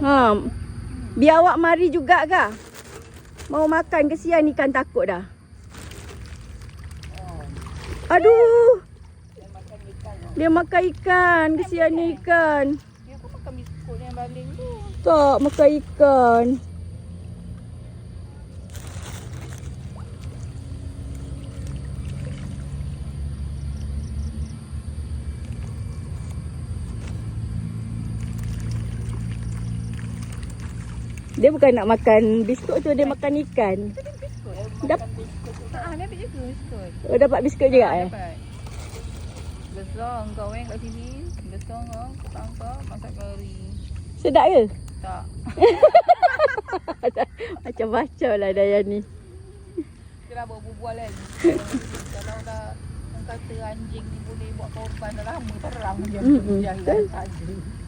Ha. Biar awak mari juga ke? Mau makan kesian ikan takut dah. Aduh. Dia makan ikan. Kesian ikan. Dia pun makan biskut yang baling tu. Tak, makan ikan. Dia bukan nak makan biskut tu, dia makan ikan. Biskut. Dap- Dia ambil juga biskut. Oh, dapat biskut juga Dapat. Besar kau kat sini. Besar kau tangkap masak kari. Sedap ke? Tak. Macam baca lah Dayani ni. Kita dah berbual kan. Kalau dah orang kata anjing ni boleh buat korban dah lama terang je. Mm-mm. Yang dah tadi.